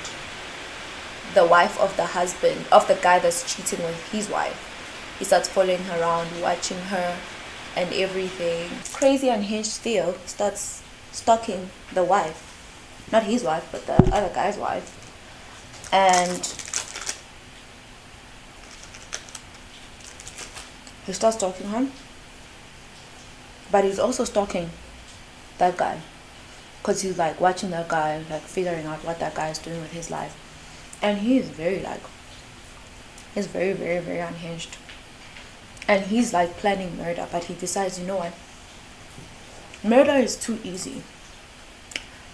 the wife of the husband, of the guy that's cheating with his wife. He starts following her around, watching her and everything. Crazy unhinged Theo starts stalking the wife. Not his wife, but the other guy's wife. And he starts stalking her. But he's also stalking that guy. Because he's like watching that guy, like figuring out what that guy is doing with his life. And he is very like, he's very, very, very unhinged. And he's like planning murder, but he decides, you know what? Murder is too easy.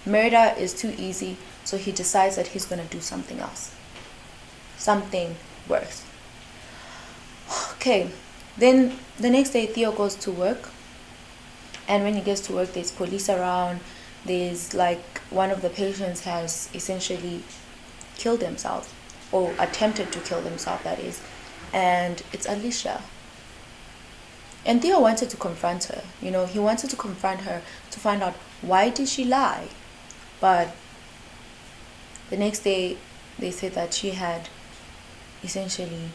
Murder is too easy, so he decides that he's gonna do something else. Something worse. Okay, then the next day Theo goes to work. And when he gets to work, there's police around. There's like, one of the patients has essentially killed himself, or attempted to kill himself, that is. And it's Alicia. And Theo wanted to confront her. You know, he wanted to confront her to find out, why did she lie? But the next day, they said that she had essentially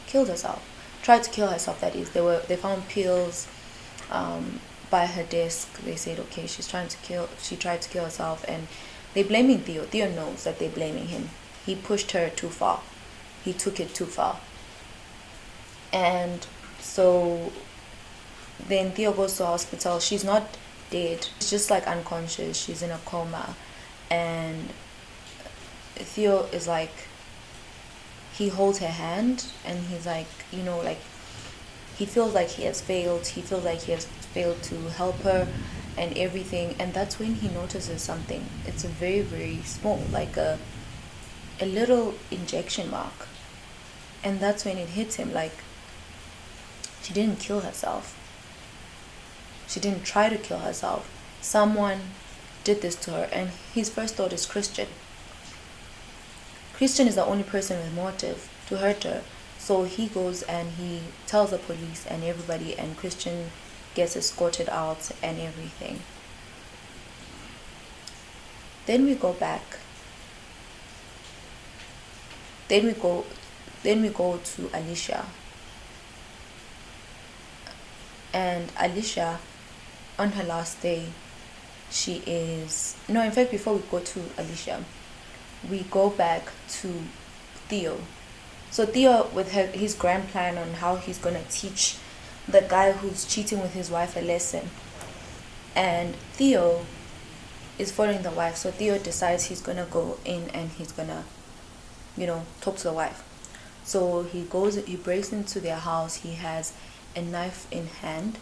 killed herself. Tried to kill herself, that is. They found pills by her desk. They said, okay, she tried to kill herself, and they're blaming Theo. Theo knows that they're blaming him. He pushed her too far. He took it too far. And so then Theo goes to the hospital. She's not dead. She's just like unconscious. She's in a coma. And Theo is like, he holds her hand, and he's like, you know, like, he feels like he has failed. He feels like he has failed to help her and everything. And that's when he notices something. It's a very, very small, like a little injection mark. And that's when it hits him, like, she didn't kill herself. She didn't try to kill herself. Someone did this to her. And his first thought is Christian. Christian is the only person with motive to hurt her. So he goes and he tells the police and everybody, and Christian gets escorted out and everything. Then we go back. Then we go to Alicia. And Alicia, on her last day, in fact, before we go to Alicia, we go back to Theo. So Theo, with his grand plan on how he's going to teach the guy who's cheating with his wife a lesson. And Theo is following the wife. So Theo decides he's going to go in and he's going to, talk to the wife. So he breaks into their house. He has a knife in hand.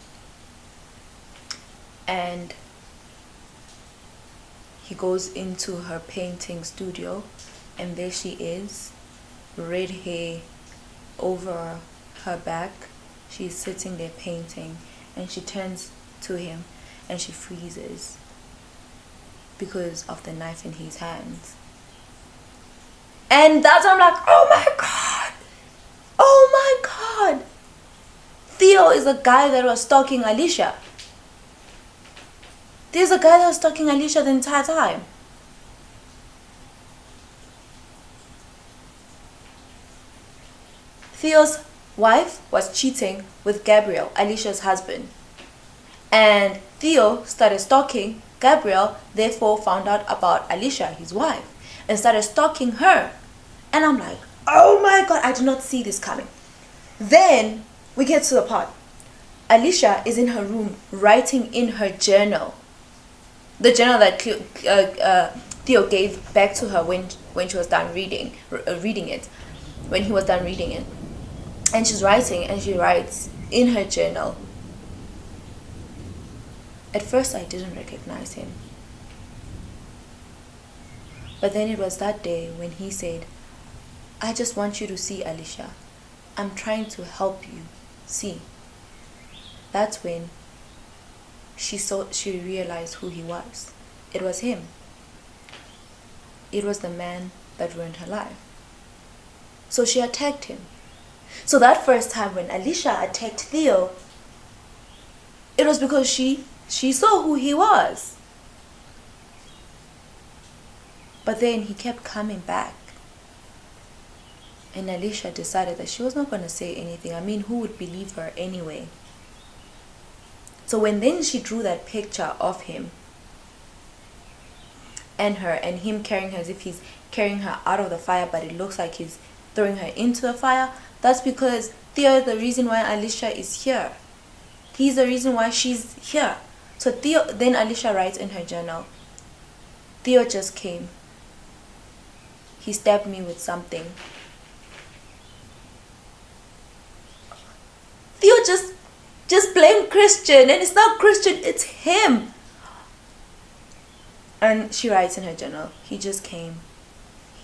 And he goes into her painting studio. And there she is. Red hair over her back. She's sitting there painting, and she turns to him and she freezes because of the knife in his hands. And that's when I'm like, oh my god, Theo is the guy that was stalking Alicia. There's a guy that was stalking Alicia the entire time. Theo's wife was cheating with Gabriel, Alicia's husband. And Theo started stalking Gabriel, therefore found out about Alicia, his wife, and started stalking her. And I'm like, oh my god, I did not see this coming. Then we get to the part. Alicia is in her room writing in her journal. The journal that Theo gave back to her when she was done reading it. When he was done reading it. And she's writing, and she writes in her journal. At first, I didn't recognize him. But then it was that day when he said, I just want you to see Alicia. I'm trying to help you see. That's when she realized who he was. It was him. It was the man that ruined her life. So she attacked him. So that first time when Alicia attacked Theo, it was because she saw who he was. But then he kept coming back. And Alicia decided that she was not going to say anything. I mean, who would believe her anyway? So when then she drew that picture of him and her, and him carrying her as if he's carrying her out of the fire, but it looks like he's throwing her into the fire, that's because Theo is the reason why Alicia is here. He's the reason why she's here. So Theo, then Alicia writes in her journal, Theo just came. He stabbed me with something. Theo just blamed Christian, and it's not Christian, it's him. And she writes in her journal, he just came.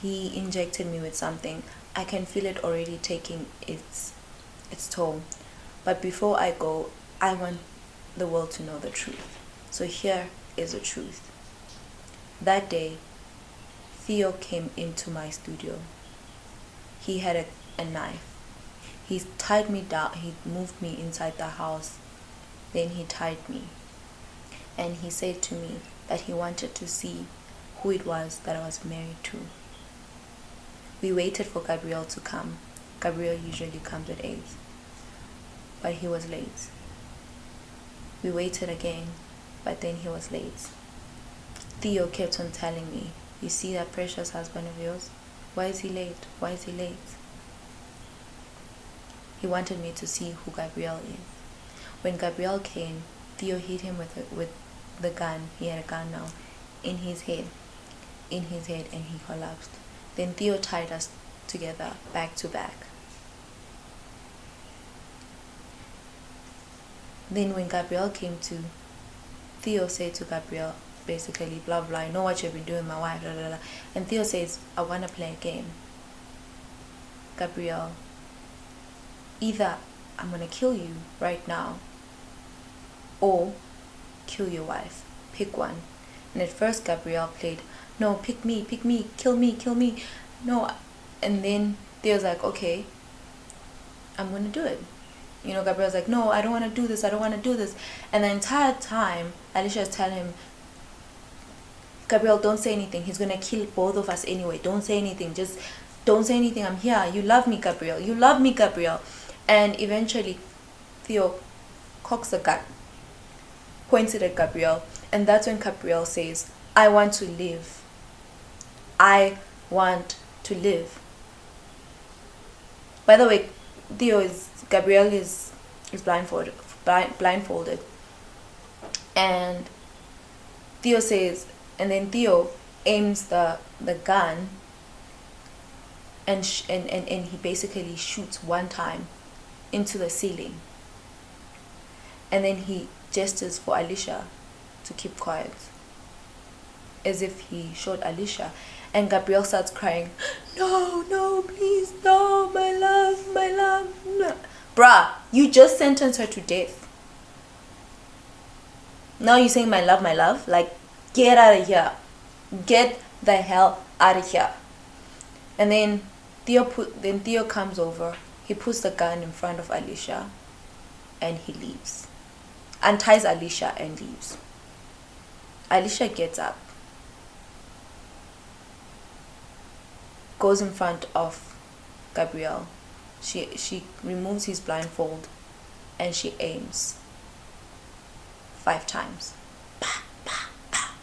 He injected me with something. I can feel it already taking its toll. But before I go, I want the world to know the truth. So here is the truth. That day, Theo came into my studio. He had a knife. He tied me down. He moved me inside the house. Then he tied me. And he said to me that he wanted to see who it was that I was married to. We waited for Gabriel to come. Gabriel usually comes at 8. But he was late. We waited again, but then he was late. Theo kept on telling me, you see that precious husband of yours? Why is he late? Why is he late? He wanted me to see who Gabriel is. When Gabriel came, Theo hit him with the gun. He had a gun now in his head, and he collapsed. Then Theo tied us together back to back. Then when Gabriel came to, Theo said to Gabriel, basically, blah blah, I know what you've been doing, my wife, blah blah blah. And Theo says, I want to play a game. Gabriel, either I'm gonna kill you right now, or kill your wife. Pick one. And at first Gabriel played, no, pick me, kill me, no. And then Theo's like, okay, I'm gonna do it. You know, Gabriel's like, no, I don't want to do this. And the entire time, Alicia is telling him, Gabriel, don't say anything. He's going to kill both of us anyway. Don't say anything. Just don't say anything. I'm here. You love me, Gabriel. And eventually, Theo cocks a gun, points it at Gabriel. And that's when Gabriel says, I want to live. I want to live. By the way, Gabriel is blindfolded, and Theo says, and then Theo aims the gun, and he basically shoots one time into the ceiling, and then he gestures for Alicia to keep quiet, as if he shot Alicia. And Gabriel starts crying, no, please, no, my love. No. Bruh, you just sentenced her to death. Now you're saying my love? Like, get out of here. Get the hell out of here. And then Theo comes over. He puts the gun in front of Alicia, and he leaves. Unties Alicia and leaves. Alicia gets up, goes in front of Gabriel. She removes his blindfold, and she aims 5 times. Pa, pa, pa.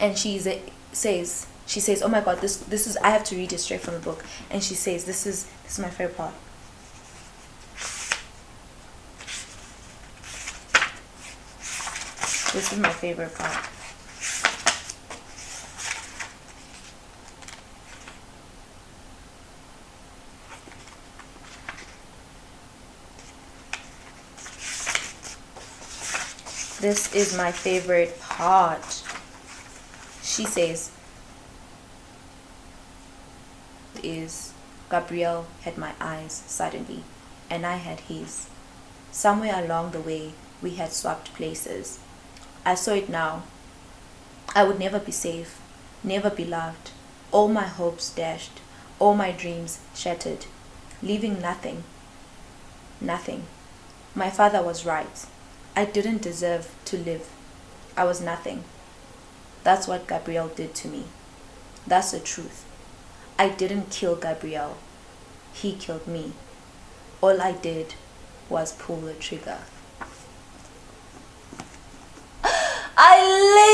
And she says, oh my God, this is, I have to read it straight from the book. And she says, this is my favorite part. This is my favorite part. This is my favorite part. She says, is Gabriel had my eyes suddenly, and I had his. Somewhere along the way, we had swapped places. I saw it now. I would never be safe, never be loved. All my hopes dashed, all my dreams shattered, leaving nothing. Nothing. My father was right. I didn't deserve to live. I was nothing. That's what Gabriel did to me. That's the truth. I didn't kill Gabriel. He killed me. All I did was pull the trigger. I live.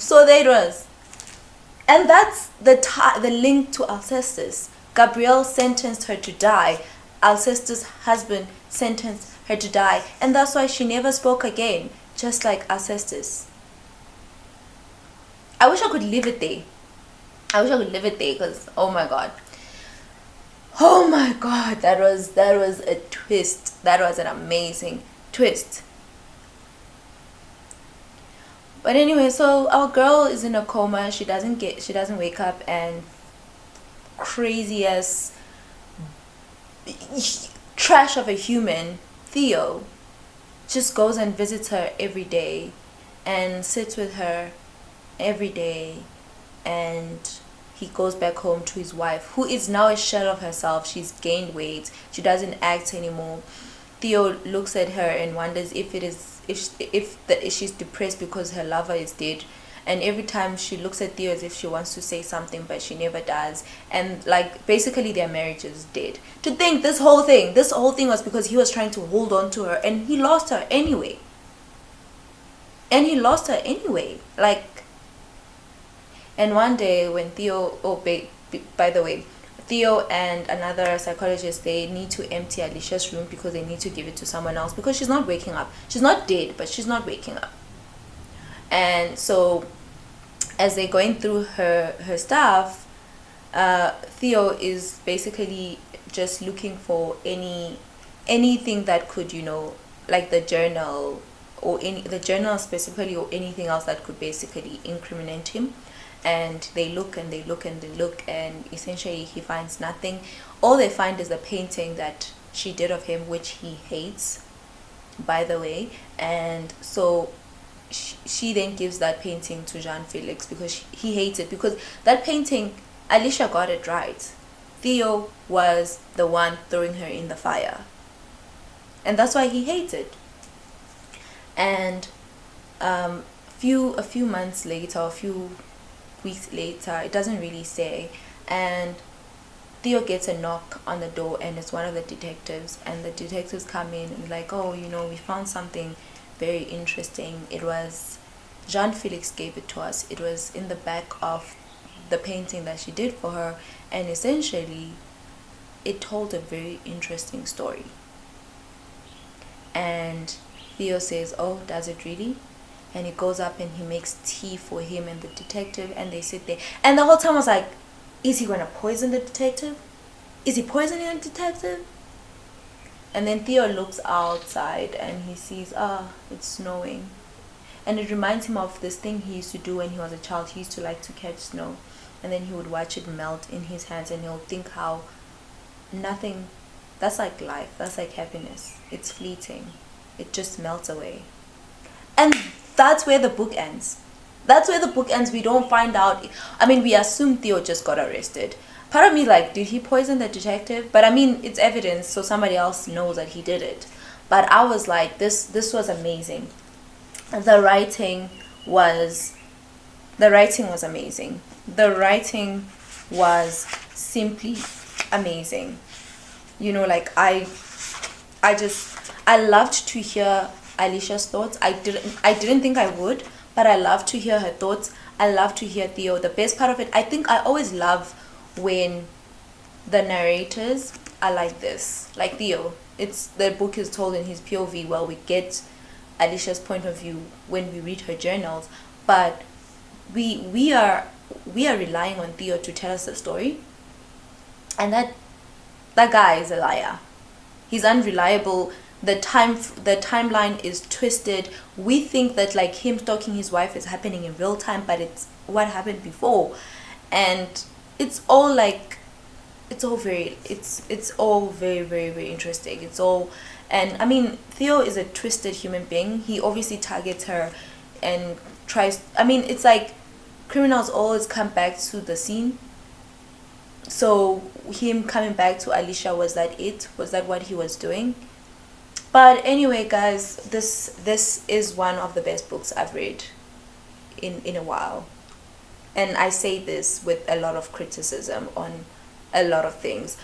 So there it was. And that's the link to Alcestis. Gabriel sentenced her to die. Alcestis' husband sentenced her to die. And that's why she never spoke again, just like Alcestis. I wish I could live it there. Because, oh my god, that was a twist. That was an amazing twist. But anyway, so our girl is in a coma. She doesn't wake up, and crazy as trash of a human, Theo, just goes and visits her every day and sits with her every day, and he goes back home to his wife, who is now a shell of herself. She's gained weight. She doesn't act anymore. Theo looks at her and wonders if she's depressed because her lover is dead. And every time she looks at Theo as if she wants to say something, but she never does. And like basically their marriage is dead. To think this whole thing was because he was trying to hold on to her, and he lost her anyway. Like, and one day when Theo, by the way, Theo and another psychologist, they need to empty Alicia's room because they need to give it to someone else because she's not waking up. She's not dead, but she's not waking up. And so as they're going through her stuff, Theo is basically just looking for anything that could, like the journal, or the journal specifically, or anything else that could basically incriminate him. And they look and they look and they look, and essentially he finds nothing. All they find is a painting that she did of him, which he hates, by the way. And so she then gives that painting to Jean-Felix because he hates it, because that painting, Alicia got it right. Theo was the one throwing her in the fire, and that's why he hates it. And a few months later, a few weeks later, it doesn't really say, and Theo gets a knock on the door, and it's one of the detectives, and the detectives come in and like, oh, we found something very interesting. It was Jean-Felix gave it to us. It was in the back of the painting that she did for her, and essentially it told a very interesting story. And Theo says, oh, does it really? And he goes up and he makes tea for him and the detective, and they sit there. And the whole time I was like, is he going to poison the detective? Is he poisoning the detective? And then Theo looks outside and he sees, it's snowing. And it reminds him of this thing he used to do when he was a child. He used to like to catch snow, and then he would watch it melt in his hands, and he'll think how nothing, that's like life, that's like happiness. It's fleeting. It just melts away. And that's where the book ends. We don't find out. I mean, we assume Theo just got arrested. Part of me like, did he poison the detective? But I mean, it's evidence, so somebody else knows that he did it. But I was like, this was amazing. The writing was amazing. The writing was simply amazing. Like I loved to hear Alicia's thoughts. I didn't think I would, but I loved to hear her thoughts. I love to hear Theo. The best part of it, I think I always love when the narrators are like this, like Theo. It's the book is told in his POV. Well, we get Alicia's point of view when we read her journals, but we are relying on Theo to tell us the story, and that guy is a liar. He's unreliable. The timeline is twisted. We think that like him stalking his wife is happening in real time, but it's what happened before. And it's all like, it's all very, very, very interesting. It's all, and I mean, Theo is a twisted human being. He obviously targets her and tries, I mean, it's like criminals always come back to the scene. So him coming back to Alicia, was that it? Was that what he was doing? But anyway, guys, this is one of the best books I've read in a while. And I say this with a lot of criticism on a lot of things.